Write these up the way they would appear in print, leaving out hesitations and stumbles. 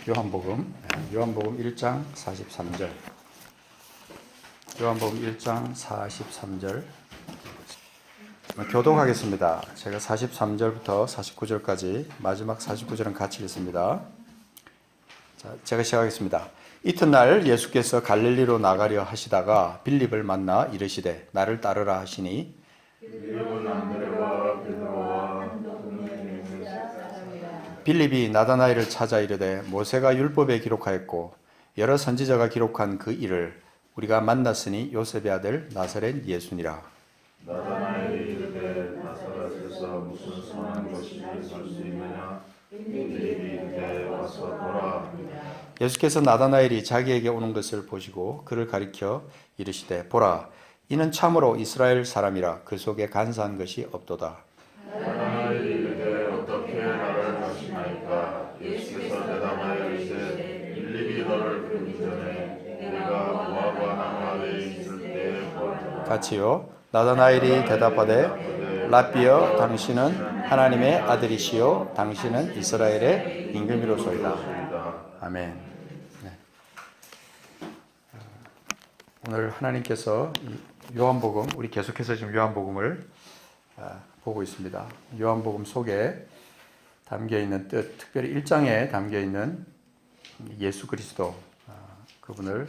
요한복음 1장 43절. 요한복음 1장 43절. 교독하겠습니다. 제가 43절부터 49절까지 마지막 49절은 같이 읽습니다. 자, 제가 시작하겠습니다. 이튿날 예수께서 갈릴리로 나가려 하시다가 빌립을 만나 이르시되 나를 따르라 하시니 빌립은 안드레와 베드로와 빌립이 나다나엘을 찾아 이르되 모세가 율법에 기록하였고 여러 선지자가 기록한 그 일을 우리가 만났으니 요셉의 아들 나사렛 예수니라. 나다나엘이 이르되 나사렛에서 무슨 선한 것이 살 수 있느냐? 빌립이 이르되 와서 보라. 예수께서 나다나엘이 자기에게 오는 것을 보시고 그를 가리켜 이르시되 보라, 이는 참으로 이스라엘 사람이라 그 속에 간사한 것이 없도다. 나다나엘이 이르되 어떻게 나를 아시나이까? 예수께서 대답하여 이르시되 빌립이 너를 부르기 전에 우리가 모압과 나마에 있을 때에 보았다. 같이요. 나다나엘이 대답하되 라비여, 당신은 하나님의 아들이시요 당신은 이스라엘의 임금이로소이다. 아멘. 네. 오늘 하나님께서 요한복음, 우리 계속해서 지금 요한복음을 보고 있습니다. 요한복음 속에 담겨있는 뜻, 특별히 1장에 담겨있는 예수 그리스도, 그분을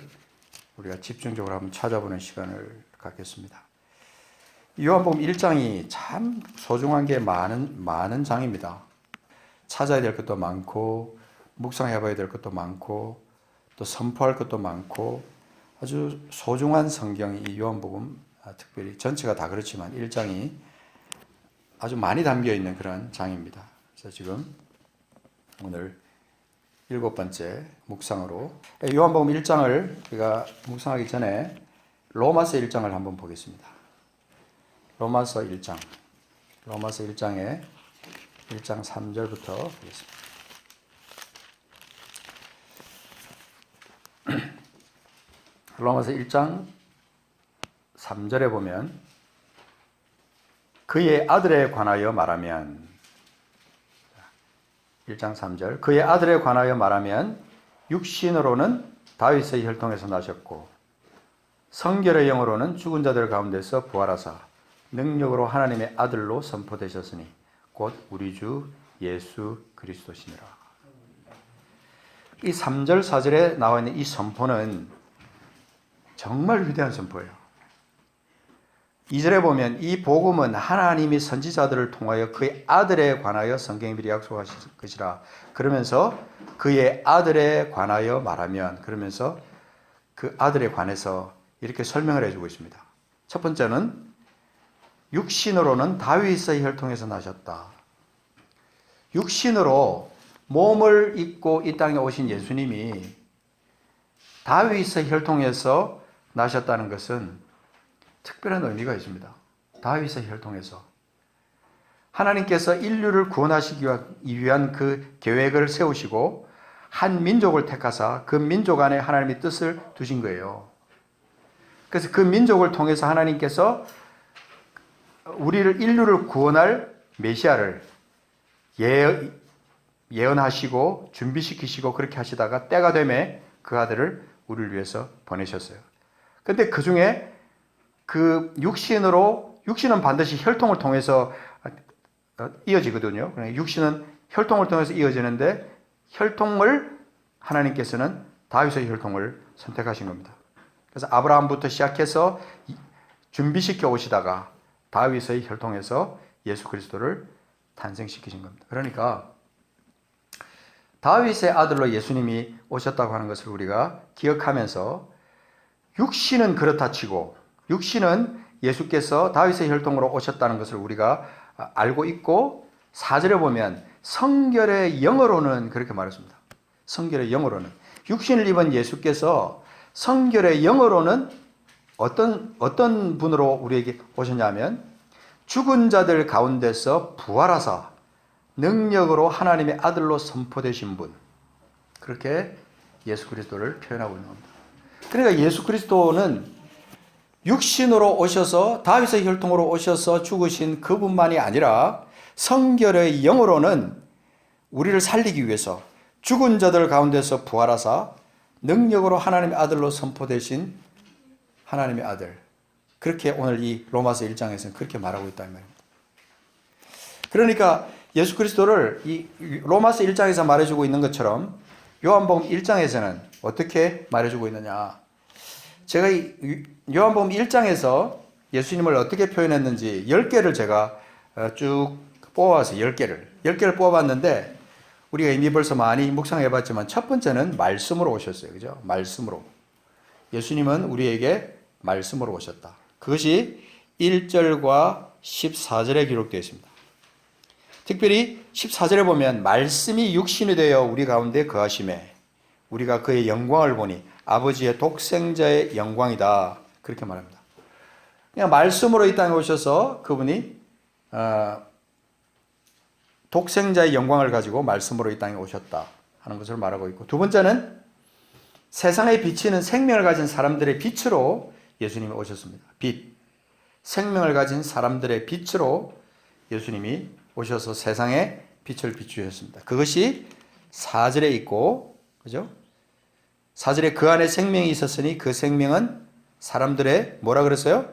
우리가 집중적으로 한번 찾아보는 시간을 갖겠습니다. 요한복음 1장이 참 소중한 게 많은 장입니다. 찾아야 될 것도 많고 묵상해 봐야 될 것도 많고 또 선포할 것도 많고 아주 소중한 성경이 이 요한복음, 특별히 전체가 다 그렇지만 1장이 아주 많이 담겨 있는 그런 장입니다. 그래서 지금 오늘 7번째 묵상으로 요한복음 1장을 우리가 묵상하기 전에 로마서 1장을 한번 보겠습니다. 로마서 1장. 로마서 1장에 1장 3절부터 보겠습니다. 로마서 1장 3절에 보면 그의 아들에 관하여 말하면 1장 3절 그의 아들에 관하여 말하면 육신으로는 다윗의 혈통에서 나셨고 성결의 영으로는 죽은 자들 가운데서 부활하사 능력으로 하나님의 아들로 선포되셨으니 곧 우리 주 예수 그리스도시니라. 이 3절 4절에 나와 있는 이 선포는 정말 위대한 선포예요. 2절에 보면 이 복음은 하나님이 선지자들을 통하여 그의 아들에 관하여 성경이 미리 약속하신 것이라. 그러면서 그의 아들에 관하여 말하면, 그러면서 그 아들에 관해서 이렇게 설명을 해주고 있습니다. 첫 번째는 육신으로는 다윗의 혈통에서 나셨다. 육신으로 몸을 입고 이 땅에 오신 예수님이 다윗의 혈통에서 나셨다는 것은 특별한 의미가 있습니다. 다윗의 혈통에서 하나님께서 인류를 구원하시기 위한 그 계획을 세우시고 한 민족을 택하사 그 민족 안에 하나님의 뜻을 두신 거예요. 그래서 그 민족을 통해서 하나님께서 인류를 구원할 메시아를 예언하시고 준비시키시고 그렇게 하시다가 때가 되매 그 아들을 우리를 위해서 보내셨어요. 근데 그 중에 그 육신은 반드시 혈통을 통해서 이어지거든요. 육신은 혈통을 통해서 이어지는데 혈통을 하나님께서는 다윗의 혈통을 선택하신 겁니다. 그래서 아브라함부터 시작해서 준비시켜 오시다가 다윗의 혈통에서 예수 그리스도를 탄생시키신 겁니다. 그러니까 다윗의 아들로 예수님이 오셨다고 하는 것을 우리가 기억하면서 육신은 그렇다 치고 육신은 예수께서 다윗의 혈통으로 오셨다는 것을 우리가 알고 있고 4절에 보면 성결의 영으로는 그렇게 말했습니다. 성결의 영으로는 육신을 입은 예수께서 성결의 영으로는 어떤 분으로 우리에게 오셨냐면 죽은 자들 가운데서 부활하사 능력으로 하나님의 아들로 선포되신 분, 그렇게 예수 그리스도를 표현하고 있는 겁니다. 그러니까 예수 그리스도는 육신으로 오셔서 다윗의 혈통으로 오셔서 죽으신 그분만이 아니라 성결의 영으로는 우리를 살리기 위해서 죽은 자들 가운데서 부활하사 능력으로 하나님의 아들로 선포되신 하나님의 아들. 그렇게 오늘 이 로마서 1장에서는 그렇게 말하고 있다는 말입니다. 그러니까 예수 그리스도를 이 로마서 1장에서 말해주고 있는 것처럼 요한복음 1장에서는 어떻게 말해주고 있느냐. 제가 이 요한복음 1장에서 예수님을 어떻게 표현했는지 10개를 제가 쭉 뽑아서 10개를 뽑아봤는데 우리가 이미 벌써 많이 묵상해봤지만 첫 번째는 말씀으로 오셨어요. 그죠? 말씀으로. 예수님은 우리에게 말씀으로 오셨다. 그것이 1절과 14절에 기록되어 있습니다. 특별히 14절에 보면 말씀이 육신이 되어 우리 가운데 거하심에 우리가 그의 영광을 보니 아버지의 독생자의 영광이다. 그렇게 말합니다. 그냥 말씀으로 이 땅에 오셔서 그분이 독생자의 영광을 가지고 말씀으로 이 땅에 오셨다 하는 것을 말하고 있고, 두 번째는 세상에 비치는 생명을 가진 사람들의 빛으로 예수님이 오셨습니다. 빛. 생명을 가진 사람들의 빛으로 예수님이 오셔서 세상에 빛을 비추셨습니다. 그것이 4절에 있고, 그죠? 4절에 그 안에 생명이 있었으니 그 생명은 사람들의 뭐라 그랬어요?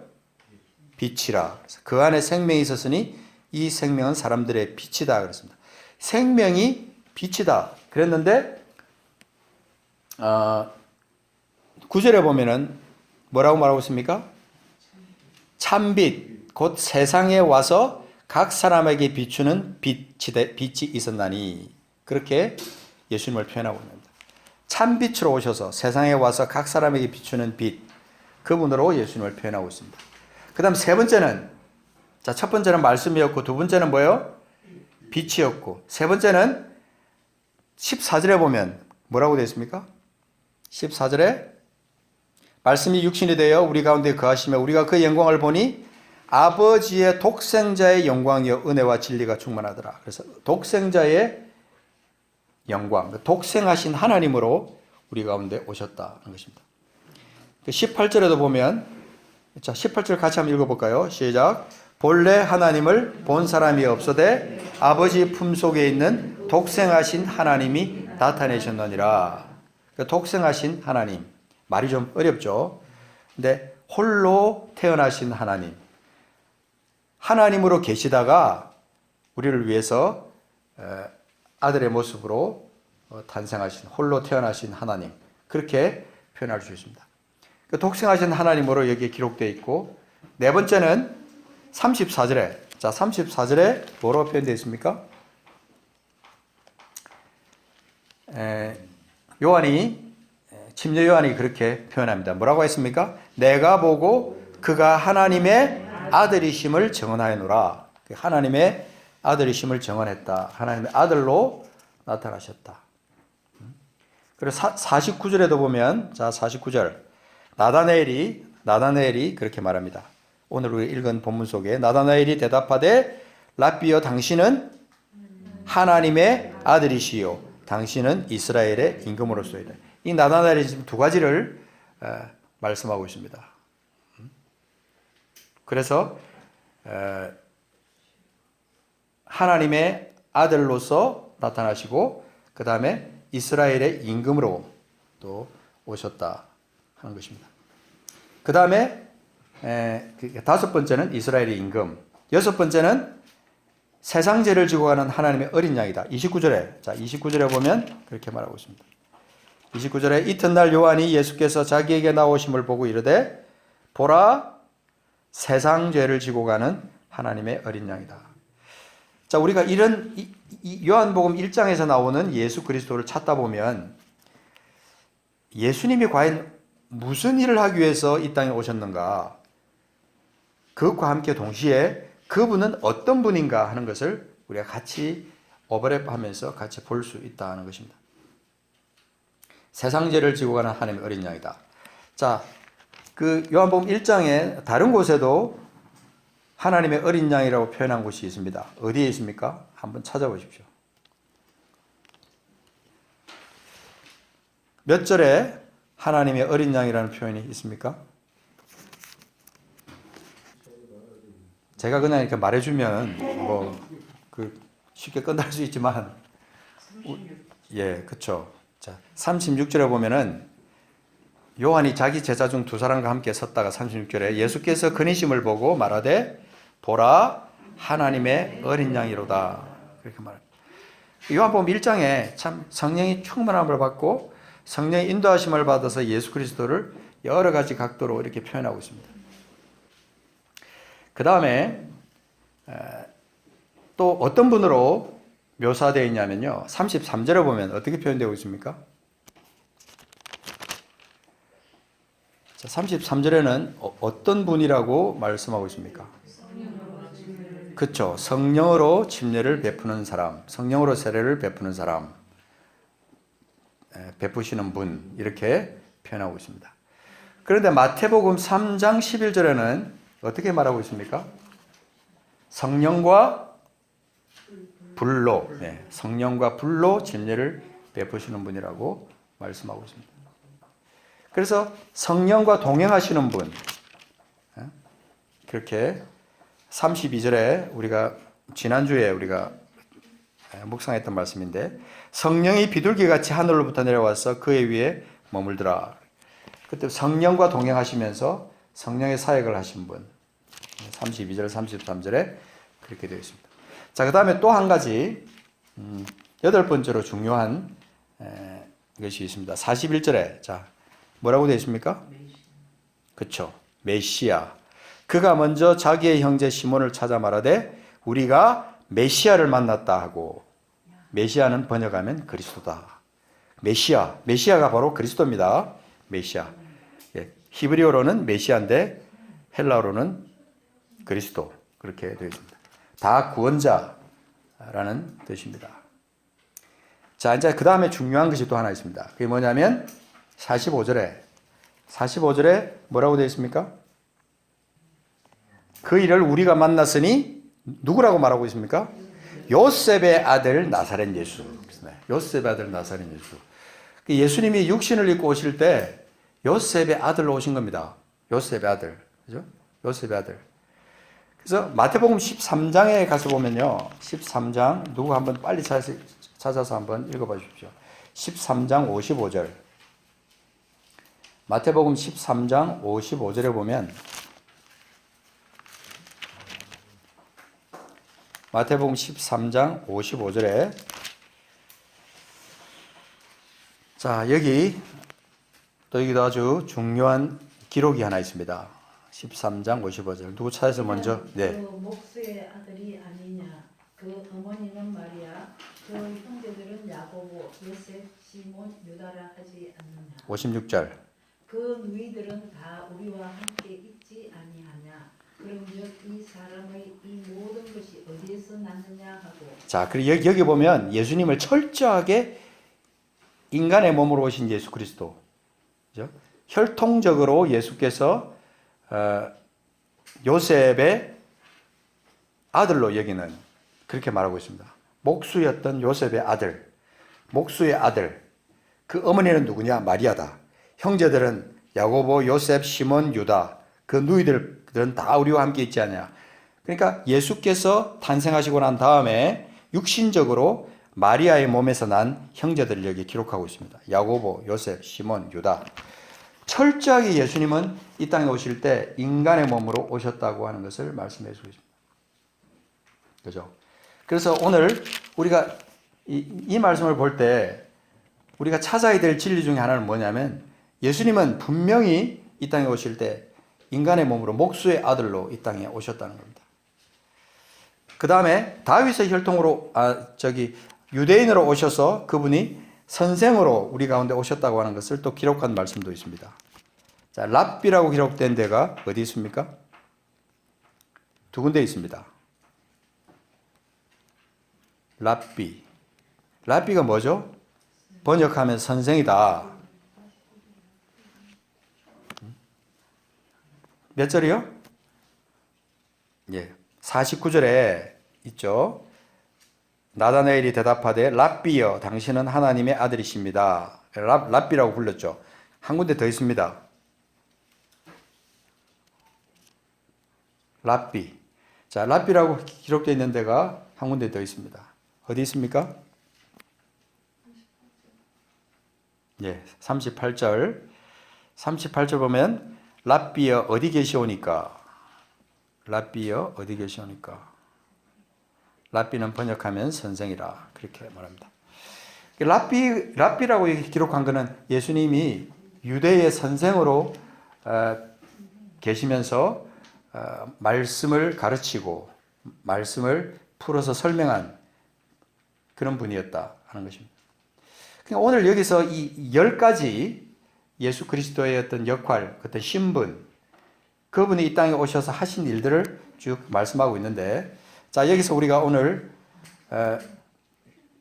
빛이라. 그 안에 생명이 있었으니 이 생명은 사람들의 빛이다 그랬습니다. 생명이 빛이다 그랬는데 9절에 보면은 뭐라고 말하고 있습니까? 참빛 곧 세상에 와서 각 사람에게 비추는 빛이 있었나니, 그렇게 예수님을 표현하고 있습니다. 참빛으로 오셔서 세상에 와서 각 사람에게 비추는 빛, 그분으로 예수님을 표현하고 있습니다. 그 다음 세 번째는, 자, 첫 번째는 말씀이었고 두 번째는 뭐예요? 빛이었고, 세 번째는 14절에 보면 뭐라고 되어 있습니까? 14절에 말씀이 육신이 되어 우리 가운데 거하시며 우리가 그 영광을 보니 아버지의 독생자의 영광이요 은혜와 진리가 충만하더라. 그래서 독생자의 영광, 독생하신 하나님으로 우리 가운데 오셨다는 것입니다. 18절에도 보면, 자, 18절 같이 한번 읽어볼까요? 시작. 본래 하나님을 본 사람이 없어되 아버지 품속에 있는 독생하신 하나님이 나타내셨느니라. 독생하신 하나님, 말이 좀 어렵죠. 근데 홀로 태어나신 하나님, 하나님으로 계시다가 우리를 위해서 아들의 모습으로 탄생하신, 홀로 태어나신 하나님, 그렇게 표현할 수 있습니다. 독생하신 하나님으로 여기에 기록되어 있고, 네 번째는 34절에, 자, 34절에 뭐로 표현되어 있습니까? 침례 요한이 그렇게 표현합니다. 뭐라고 했습니까? 내가 보고 그가 하나님의 아들이심을 증언하였노라. 하나님의 아들이심을 증언했다. 하나님의 아들로 나타나셨다. 그리고 49절에도 보면, 자, 49절. 나다나엘이 그렇게 말합니다. 오늘 우리 읽은 본문 속에 나다나엘이 대답하되 랍비여 당신은 하나님의 아들이시요 당신은 이스라엘의 임금으로소이다. 이 나다나엘이 지금 두 가지를 말씀하고 있습니다. 그래서 하나님의 아들로서 나타나시고 그 다음에 이스라엘의 임금으로 또 오셨다 하는 것입니다. 그 다음에 다섯 번째는 이스라엘의 임금, 여섯 번째는 세상 죄를 지고 가는 하나님의 어린 양이다. 29절에, 자, 29절에 보면 그렇게 말하고 있습니다. 29절에 이튿날 요한이 예수께서 자기에게 나오심을 보고 이르되 보라 세상 죄를 지고 가는 하나님의 어린 양이다. 자, 우리가 이런 이 요한복음 1장에서 나오는 예수 그리스도를 찾다 보면 예수님이 과연 무슨 일을 하기 위해서 이 땅에 오셨는가, 그것과 함께 동시에 그분은 어떤 분인가 하는 것을 우리가 같이 오버랩하면서 같이 볼 수 있다는 것입니다. 세상 죄를 지고 가는 하나님의 어린 양이다. 자, 그 요한복음 1장에 다른 곳에도 하나님의 어린 양이라고 표현한 곳이 있습니다. 어디에 있습니까? 한번 찾아보십시오. 몇 절에 하나님의 어린 양이라는 표현이 있습니까? 제가 그냥 이렇게 말해주면 쉽게 끝날 수 있지만 예, 그렇죠. 자, 36절에 보면은 요한이 자기 제자 중 두 사람과 함께 섰다가 36절에 예수께서 그니심을 보고 말하되 보라 하나님의 어린 양이로다. 그렇게 말합니다. 요한복음 1장에 참 성령이 충만함을 받고 성령의 인도하심을 받아서 예수 그리스도를 여러 가지 각도로 이렇게 표현하고 있습니다. 그 다음에 또 어떤 분으로 묘사되어 있냐면요. 33절에 보면 어떻게 표현되고 있습니까? 자, 33절에는 어떤 분이라고 말씀하고 있습니까? 그렇죠. 성령으로 침례를 베푸는 사람, 성령으로 세례를 베푸는 사람, 베푸시는 분 이렇게 표현하고 있습니다. 그런데 마태복음 3장 11절에는 어떻게 말하고 있습니까? 성령과 불로, 성령과 불로 침례를 베푸시는 분이라고 말씀하고 있습니다. 그래서 성령과 동행하시는 분, 그렇게 32절에 우리가 지난주에 우리가 묵상했던 말씀인데 성령이 비둘기같이 하늘로부터 내려와서 그의 위에 머물더라. 그때 성령과 동행하시면서 성령의 사역을 하신 분 32절 33절에 그렇게 되어 있습니다. 자, 그 다음에 또 한 가지 여덟 번째로 중요한 것이 있습니다. 41절에 자 뭐라고 되어 있습니까? 그렇죠. 메시아. 그가 먼저 자기의 형제 시몬을 찾아 말하되 우리가 메시아를 만났다 하고 메시아는 번역하면 그리스도다. 메시아가 바로 그리스도입니다. 메시아. 히브리어로는 메시아인데 헬라어로는 그리스도 그렇게 되어 있습니다. 다 구원자라는 뜻입니다. 자, 이제 그 다음에 중요한 것이 또 하나 있습니다. 그게 뭐냐면 45절에 뭐라고 되어 있습니까? 그 일을 우리가 만났으니 누구라고 말하고 있습니까? 요셉의 아들 나사렛 예수. 요셉의 아들 나사렛 예수. 예수님이 육신을 입고 오실 때 요셉의 아들로 오신 겁니다. 요셉의 아들. 그죠? 요셉의 아들. 그래서 마태복음 13장에 가서 보면요. 13장 누구 한번 빨리 찾아서 한번 읽어봐 주십시오. 13장 55절. 마태복음 13장 55절에 보면 마태복음 13장 55절에 자, 여기도 아주 중요한 기록이 하나 있습니다. 13장 55절. 누구 찾아서 먼저? 그 목수의 아들이 아니냐. 그 어머니는 마리아. 그 형제들은 야고보, 요셉, 시몬, 유다라 하지 않느냐. 56절. 그 누이들은 다 우리와 함께 있지 아니하냐. 그런즉 이 사람의 이 모든 것이 어디에서 났느냐 하고. 자, 그리고 여기 보면 예수님을 철저하게 인간의 몸으로 오신 예수 그리스도. 그죠? 혈통적으로 예수께서 요셉의 아들로 여기는 그렇게 말하고 있습니다. 목수였던 요셉의 아들, 목수의 아들. 그 어머니는 누구냐? 마리아다. 형제들은 야고보, 요셉, 시몬, 유다. 그 누이들은 다 우리와 함께 있지 않냐. 그러니까 예수께서 탄생하시고 난 다음에 육신적으로 마리아의 몸에서 난 형제들을 여기 기록하고 있습니다. 야고보, 요셉, 시몬, 유다. 철저하게 예수님은 이 땅에 오실 때 인간의 몸으로 오셨다고 하는 것을 말씀해 주고 있습니다. 그죠? 그래서 오늘 우리가 이 말씀을 볼 때 우리가 찾아야 될 진리 중에 하나는 뭐냐면 예수님은 분명히 이 땅에 오실 때 인간의 몸으로 목수의 아들로 이 땅에 오셨다는 겁니다. 그 다음에 다윗의 혈통으로 유대인으로 오셔서 그분이 선생으로 우리 가운데 오셨다고 하는 것을 또 기록한 말씀도 있습니다. 자, 랍비라고 기록된 데가 어디 있습니까? 두 군데 있습니다. 랍비가 뭐죠? 번역하면 선생이다. 몇 절이요? 예, 49절에 있죠. 나다나엘이 대답하되 랍비여 당신은 하나님의 아들이십니다. 랍비라고 불렀죠. 한 군데 더 있습니다. 랍비. 자, 랍비라고 기록되어 있는 데가 한 군데 더 있습니다. 어디 있습니까? 예, 38절 보면 랍비여 어디 계시오니까. 랍비여 어디 계시오니까. 랍비는 번역하면 선생이라 그렇게 말합니다. 랍비라고 기록한 것은 예수님이 유대의 선생으로 계시면서 말씀을 가르치고 말씀을 풀어서 설명한 그런 분이었다 하는 것입니다. 그러니까 오늘 여기서 이 10가지 예수 그리스도의 어떤 역할, 어떤 신분, 그분이 이 땅에 오셔서 하신 일들을 쭉 말씀하고 있는데, 자, 여기서 우리가 오늘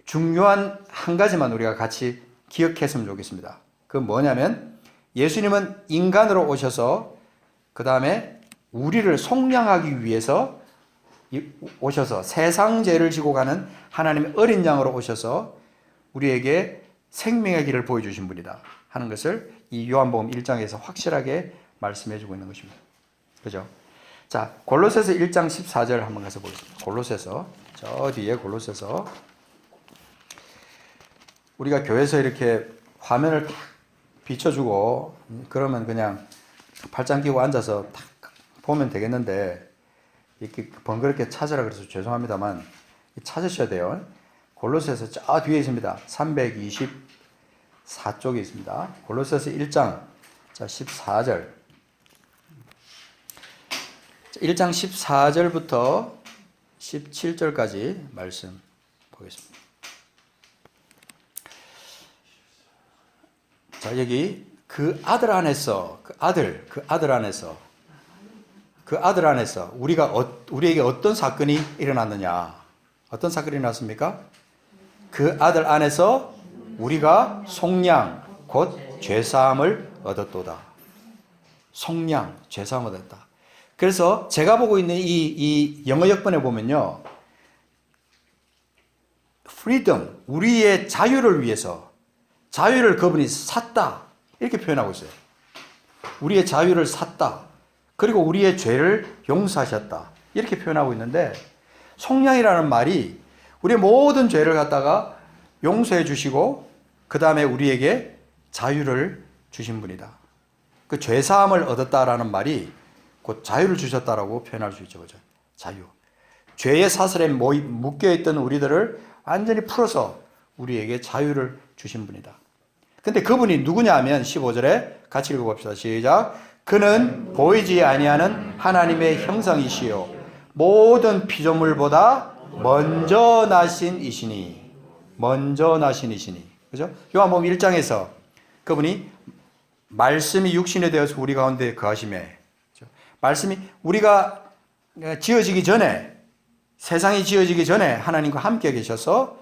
중요한 한 가지만 우리가 같이 기억했으면 좋겠습니다. 그건 뭐냐면 예수님은 인간으로 오셔서 그 다음에 우리를 속량하기 위해서 오셔서 세상 죄를 지고 가는 하나님의 어린 양으로 오셔서 우리에게 생명의 길을 보여주신 분이다 하는 것을 이 요한복음 1장에서 확실하게 말씀해 주고 있는 것입니다. 그죠? 자, 골로새서 1장 14절 한번 가서 보겠습니다. 골로새서, 저 뒤에 골로새서. 우리가 교회에서 이렇게 화면을 탁 비춰주고 그러면 그냥 팔짱 끼고 앉아서 탁 보면 되겠는데, 이렇게 번거롭게 찾으라 그래서 죄송합니다만 찾으셔야 돼요. 골로새서 저 뒤에 있습니다. 324쪽에 있습니다. 골로새서 1장 14절. 1장 14절부터 17절까지 말씀 보겠습니다. 자, 여기 그 아들 안에서 우리에게 어떤 사건이 일어났느냐? 어떤 사건이 일어났습니까? 그 아들 안에서 우리가 속량 곧 죄사함을 얻었도다. 속량, 죄사함을 얻었다. 그래서 제가 보고 있는 이 영어 역본에 보면요, freedom, 우리의 자유를 위해서 자유를 그분이 샀다 이렇게 표현하고 있어요. 우리의 자유를 샀다. 그리고 우리의 죄를 용서하셨다 이렇게 표현하고 있는데, 속량이라는 말이 우리의 모든 죄를 갖다가 용서해 주시고 그 다음에 우리에게 자유를 주신 분이다. 그 죄사함을 얻었다라는 말이 곧 자유를 주셨다라고 표현할 수 있죠. 그죠? 자유. 죄의 사슬에 묶여있던 우리들을 완전히 풀어서 우리에게 자유를 주신 분이다. 근데 그분이 누구냐 하면 15절에 같이 읽어봅시다. 시작. 그는 보이지 아니하는 하나님의 형상이시요 모든 피조물보다 먼저 나신 이시니. 그죠? 요한복음 1장에서 그분이 말씀이 육신이 되어서 우리 가운데 거하심에, 말씀이 우리가 지어지기 전에, 세상이 지어지기 전에 하나님과 함께 계셔서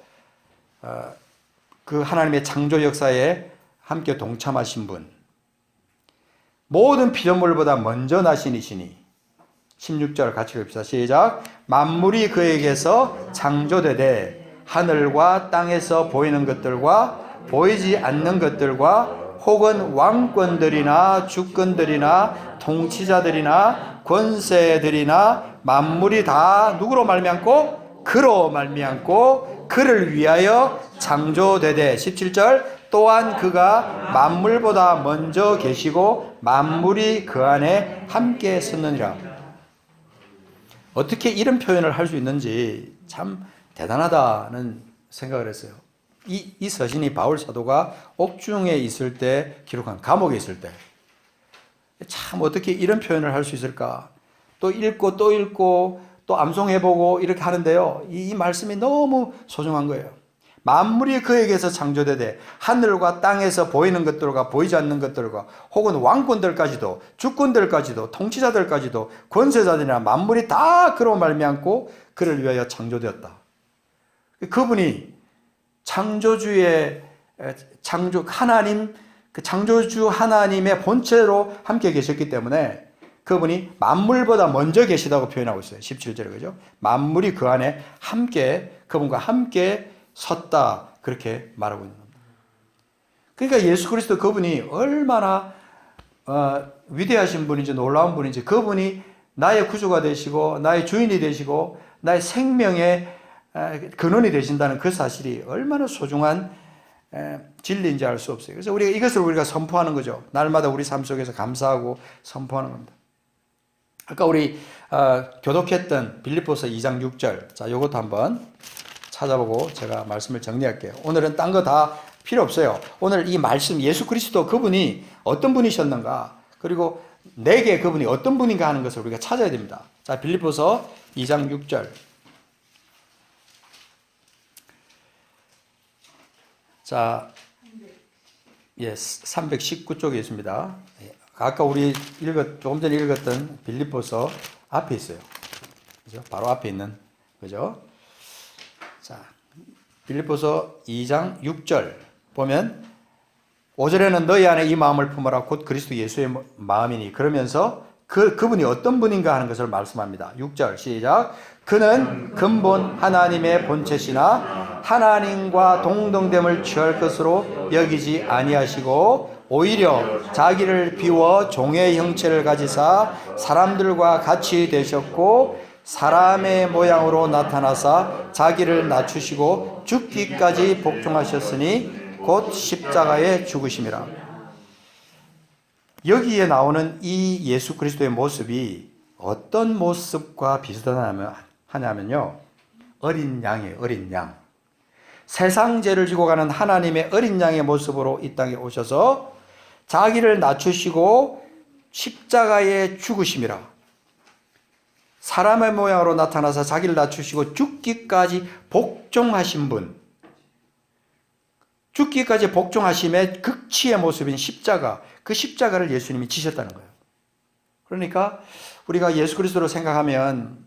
그 하나님의 창조 역사에 함께 동참하신 분, 모든 피조물보다 먼저 나신 이시니. 16절 같이 읽읍시다. 시작. 만물이 그에게서 창조되되 하늘과 땅에서 보이는 것들과 보이지 않는 것들과 혹은 왕권들이나 주권들이나 통치자들이나 권세들이나 만물이 다 누구로 말미암고? 그로 말미암고 그를 위하여 창조되되. 17절. 또한 그가 만물보다 먼저 계시고 만물이 그 안에 함께 섰느니라. 어떻게 이런 표현을 할 수 있는지 참 대단하다는 생각을 했어요. 이 서신이 바울 사도가 옥중에 있을 때 기록한, 감옥에 있을 때 참 어떻게 이런 표현을 할 수 있을까? 또 읽고 또 암송해보고 이렇게 하는데요, 이 말씀이 너무 소중한 거예요. 만물이 그에게서 창조되되 하늘과 땅에서 보이는 것들과 보이지 않는 것들과 혹은 왕권들까지도 주권들까지도 통치자들까지도 권세자들이나 만물이 다 그로 말미암고 그를 위하여 창조되었다. 그분이 하나님, 그 창조주 하나님의 본체로 함께 계셨기 때문에 그분이 만물보다 먼저 계시다고 표현하고 있어요. 17절에, 그죠? 만물이 그 안에 함께, 그분과 함께 섰다, 그렇게 말하고 있는 겁니다. 그러니까 예수 그리스도 그분이 얼마나 위대하신 분인지 놀라운 분인지, 그분이 나의 구주가 되시고 나의 주인이 되시고 나의 생명의 근원이 되신다는 그 사실이 얼마나 소중한 진리인지 알 수 없어요. 그래서 이것을 선포하는 거죠. 날마다 우리 삶 속에서 감사하고 선포하는 겁니다. 아까 우리 교독했던 빌립보서 2장 6절, 자, 이것도 한번 찾아보고 제가 말씀을 정리할게요. 오늘은 딴 거 다 필요 없어요. 오늘 이 말씀, 예수 그리스도 그분이 어떤 분이셨는가, 그리고 내게 그분이 어떤 분인가 하는 것을 우리가 찾아야 됩니다. 자, 빌립보서 2장 6절. 자, 예, 319쪽에 있습니다. 아까 우리 조금 전에 읽었던 빌립보서 앞에 있어요. 그죠? 바로 앞에 있는, 그죠? 자, 빌립보서 2장 6절 보면 5절에는 너희 안에 이 마음을 품어라 곧 그리스도 예수의 마음이니, 그러면서 그분이 어떤 분인가 하는 것을 말씀합니다. 6절 시작. 그는 근본 하나님의 본체시나 하나님과 동등됨을 취할 것으로 여기지 아니하시고 오히려 자기를 비워 종의 형체를 가지사 사람들과 같이 되셨고 사람의 모양으로 나타나사 자기를 낮추시고 죽기까지 복종하셨으니 곧 십자가에 죽으심이라. 여기에 나오는 이 예수 그리스도의 모습이 어떤 모습과 비슷하냐면요, 어린 양이에요. 어린 양. 세상 죄를 지고 가는 하나님의 어린 양의 모습으로 이 땅에 오셔서 자기를 낮추시고 십자가에 죽으심이라. 사람의 모양으로 나타나서 자기를 낮추시고 죽기까지 복종하신 분. 죽기까지 복종하심의 극치의 모습인 십자가, 그 십자가를 예수님이 지셨다는 거예요. 그러니까 우리가 예수 그리스도를 생각하면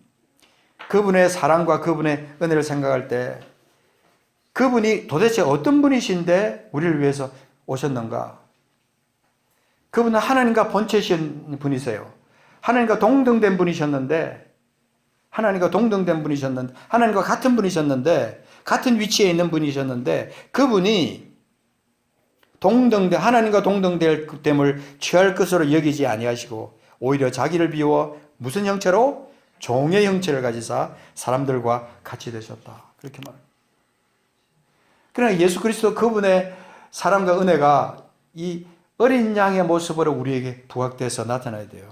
그분의 사랑과 그분의 은혜를 생각할 때 그분이 도대체 어떤 분이신데 우리를 위해서 오셨는가? 그분은 하나님과 본체신 분이세요. 하나님과 동등된 분이셨는데, 하나님과 같은 분이셨는데, 같은 위치에 있는 분이셨는데, 그분이 하나님과 동등됨을 취할 것으로 여기지 아니하시고 오히려 자기를 비워 무슨 형체로? 종의 형체를 가지사 사람들과 같이 되셨다. 그렇게 말합니다. 그러나 예수 그리스도 그분의 사랑과 은혜가 이 어린 양의 모습으로 우리에게 부각돼서 나타나야 돼요.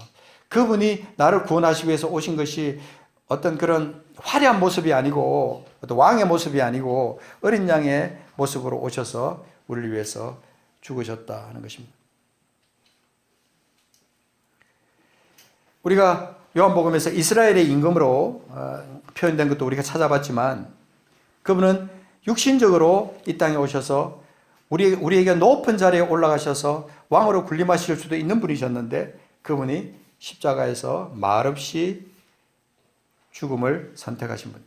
그분이 나를 구원하시기 위해서 오신 것이 어떤 그런 화려한 모습이 아니고 어떤 왕의 모습이 아니고 어린 양의 모습으로 오셔서 우리를 위해서 죽으셨다 하는 것입니다. 우리가 요한복음에서 이스라엘의 임금으로 표현된 것도 우리가 찾아봤지만 그분은 육신적으로 이 땅에 오셔서 우리에게 높은 자리에 올라가셔서 왕으로 군림하실 수도 있는 분이셨는데 그분이 십자가에서 말없이 죽음을 선택하신 분.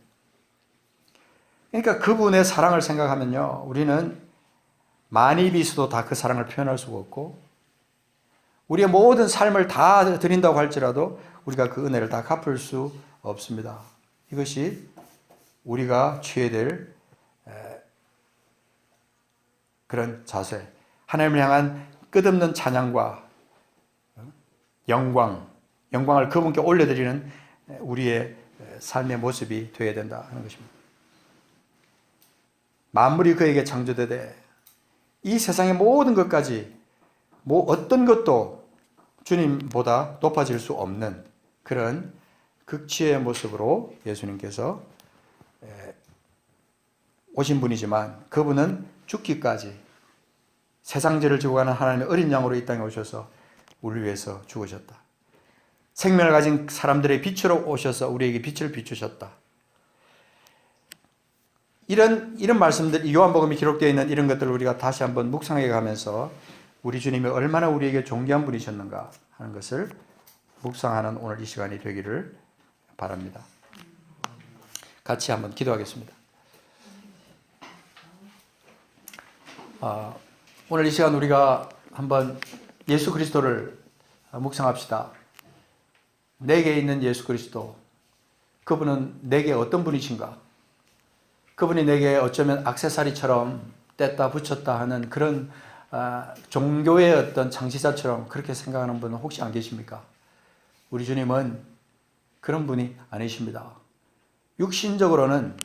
그러니까 그분의 사랑을 생각하면요, 우리는 많이 비서도 다 그 사랑을 표현할 수가 없고 우리의 모든 삶을 다 드린다고 할지라도 우리가 그 은혜를 다 갚을 수 없습니다. 이것이 우리가 취해야 될 그런 자세, 하나님을 향한 끝없는 찬양과 영광을 그분께 올려드리는 우리의 삶의 모습이 되어야 된다 하는 것입니다. 만물이 그에게 창조되되 이 세상의 모든 것까지 어떤 것도 주님보다 높아질 수 없는 그런 극치의 모습으로 예수님께서 오신 분이지만 그분은 죽기까지 세상 죄를 지고 가는 하나님의 어린 양으로 이 땅에 오셔서 우리를 위해서 죽으셨다. 생명을 가진 사람들의 빛으로 오셔서 우리에게 빛을 비추셨다. 이런 말씀들, 요한복음에 기록되어 있는 이런 것들을 우리가 다시 한번 묵상해 가면서 우리 주님이 얼마나 우리에게 존귀한 분이셨는가 하는 것을 묵상하는 오늘 이 시간이 되기를 바랍니다. 같이 한번 기도하겠습니다. 오늘 이 시간 우리가 한번 예수 그리스도를 묵상합시다. 내게 있는 예수 그리스도, 그분은 내게 어떤 분이신가? 그분이 내게 어쩌면 액세서리처럼 뗐다 붙였다 하는 그런 종교의 어떤 창시자처럼 그렇게 생각하는 분은 혹시 안 계십니까? 우리 주님은 그런 분이 아니십니다. 육신적으로는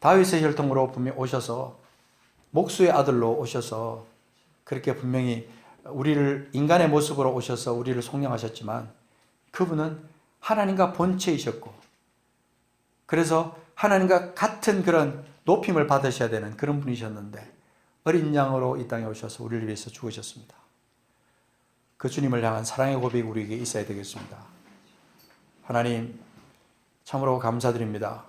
다윗의 혈통으로 분명히 오셔서 목수의 아들로 오셔서 그렇게 분명히 우리를 인간의 모습으로 오셔서 우리를 속량하셨지만 그분은 하나님과 본체이셨고 그래서 하나님과 같은 그런 높임을 받으셔야 되는 그런 분이셨는데 어린 양으로 이 땅에 오셔서 우리를 위해서 죽으셨습니다. 그 주님을 향한 사랑의 고백이 우리에게 있어야 되겠습니다. 하나님 참으로 감사드립니다.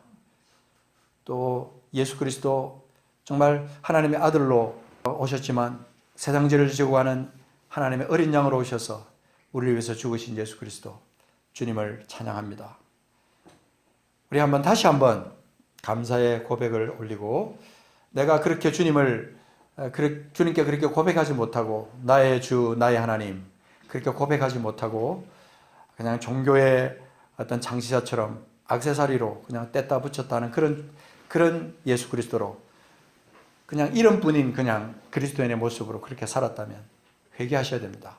또 예수 그리스도 정말 하나님의 아들로 오셨지만 세상 죄를 지고 가는 하나님의 어린 양으로 오셔서 우리를 위해서 죽으신 예수 그리스도 주님을 찬양합니다. 우리 다시 한번 감사의 고백을 올리고 내가 그렇게 주님께 그렇게 고백하지 못하고 나의 주 나의 하나님 그렇게 고백하지 못하고 그냥 종교의 어떤 장시자처럼 액세서리로 그냥 뗐다 붙였다 하는 그런 예수 그리스도로 그냥 이름뿐인 그냥 그리스도인의 모습으로 그렇게 살았다면 회개하셔야 됩니다.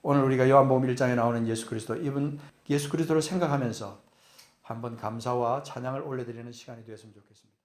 오늘 우리가 요한복음 1장에 나오는 예수 그리스도, 이분 예수 그리스도를 생각하면서 한번 감사와 찬양을 올려드리는 시간이 되었으면 좋겠습니다.